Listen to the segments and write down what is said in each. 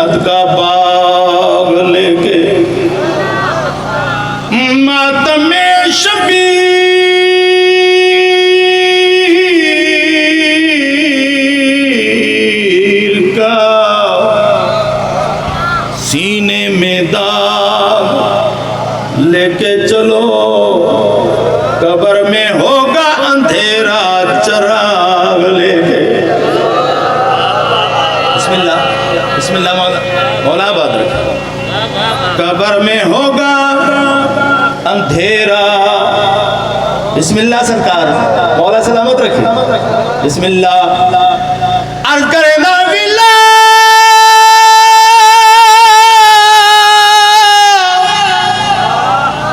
जन्नत का बाग लेके मातम शबीर का सीने में दाग लेके चलो, कब्र में होगा अंधेरा चराग लेके। बिस्मिल्लाह बिस्मिल्लाह मौला बात रखे। कब्र में होगा अंधेरा, बिस्मिल्लाह सरकार मौला सलामत रखे। बिस्मिल्लाह अर्ज करे ना बिल्ला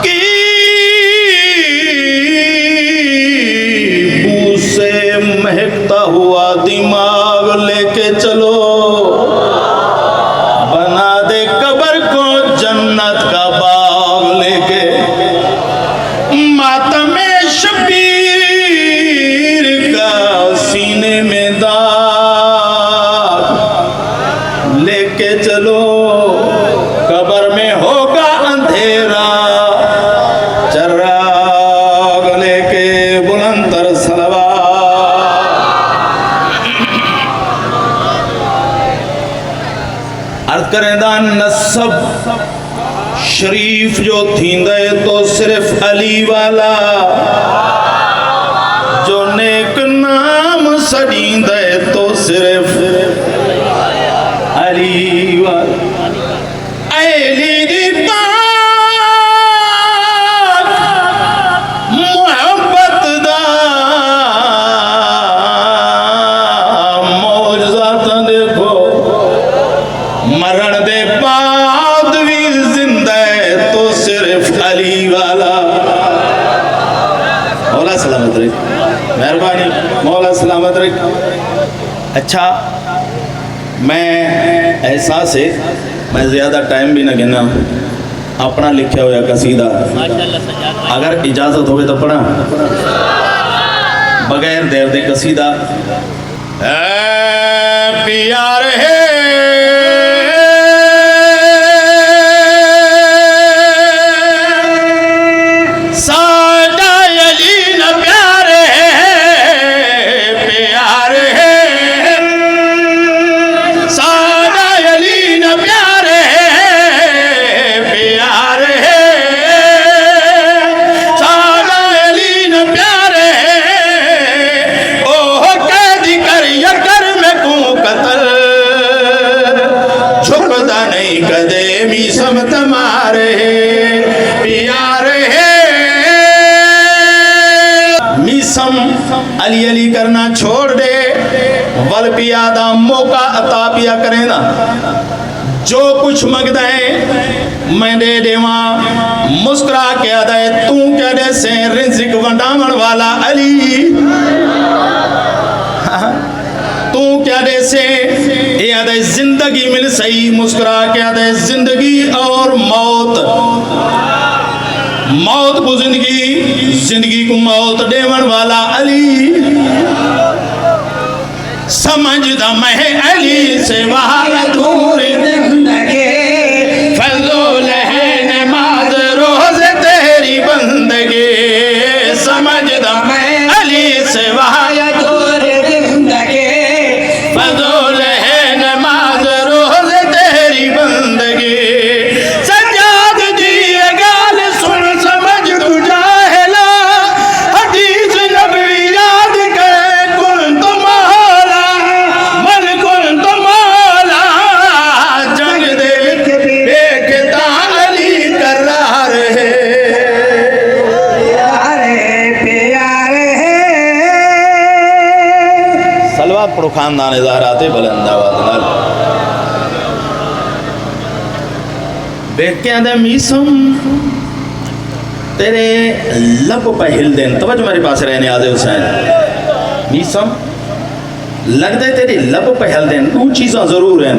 की बू से महकता हुआ दिमाग लेके चलो, बना दे कब्र को जन्नत का बाग लेके। मातम शबीर का सीने में दाग लेके चलो, कब्र में होगा अंधेरा चराग लेके। बुलंदर सलवात अर्ज करें दान नसब शरीफ जो थींदे तो सिर्फ अली वाला, जो नेक नाम सजींदे तो सिर्फ अली वाला। अली दी पाक मोहब्बत दा मौजज़ा तां देखो, मरण दे बाद भी जिंदा है तो सिर्फ अली वाला। मौला सलामत रहे, मेहरबानी मौला सलामत रहे। अच्छा मैं एहसास है मैं ज़्यादा टाइम भी ना गिना, अपना लिखा हुआ कसीदा अगर इजाज़त हो तो पढ़ा बगैर देर दे कसीदा। प्यार है अली अली करना छोड़ दे, वल पियादा मौका अता पिया करे ना। जो कुछ मंगदा है मैं दे देवा, मुस्कुरा के अदा तू क्या दे से रिज़्क़ वंडावण वाला अली। तू क्या दे से ये अदा जिंदगी मिल सही, मुस्कुरा के अदा जिंदगी और मौत, मौत को जिंदगी, जिंदगी को मौत देवन वाला अली। समझदा मैं अली से बाहर दूर जिंदगी, फज़ूल है नमाज रोज़ तेरी बंदगी। समझदा मैं अली से बाहर दूर जिंदगी, फज़ूल है नमाज रोज़ तेरी बंदगी। पढ़ो खानदान ज़हराते बुलंदाबाद नाल बेकियां दे मीसम तेरे लब पे हिल देन। तवज्जो मेरे पास रहने आदे हुसैन मीसम लगदे तेरी लब पे हिल देन। दो चीज़ां ज़रूर हैं,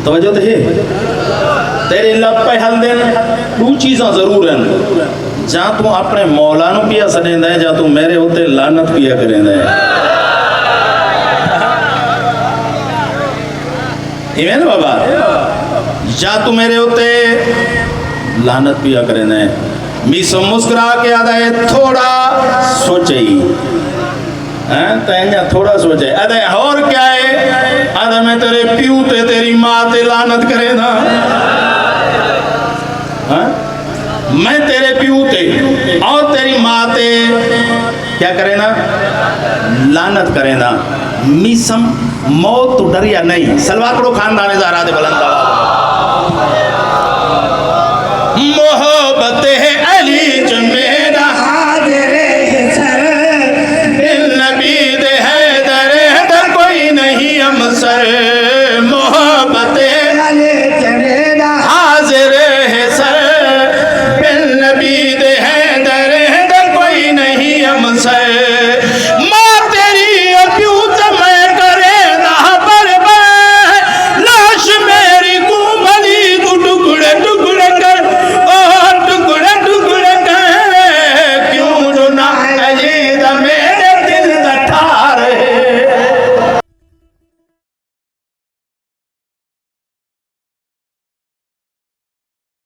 तवज्जो तो है तेरे लब पे हिल देन। दो चीज़ां ज़रूर हैं, जा तू अपने मौला नूं पिया सडेंदा है, जा तू मेरे उत्ते लानत पिया करेंदा है। इवें बाबा या तू मेरे उत्ते लानत पिया करे ने मीसो मुस्कुरा के आदा है थोड़ा सोचे ही थोड़ा सोचे अरे और क्या है आदा मैं तेरे प्यू ते तेरी माँ ते लानत करे ना मैं तेरे प्यू ते और तेरी माँ ते क्या करे ना लानत करे ना मीसम मौत तो डर या नहीं सलवाकड़ो खानदान ज़ारा दे बुलंद मोहब्बत है अली जो मेरा हाजिर सर नबी दे हैदर दा कोई नहीं हमसर मोहब्बत है अली जो मेरा हाजिर है सर नबी दे हैदर दा कोई नहीं हमसर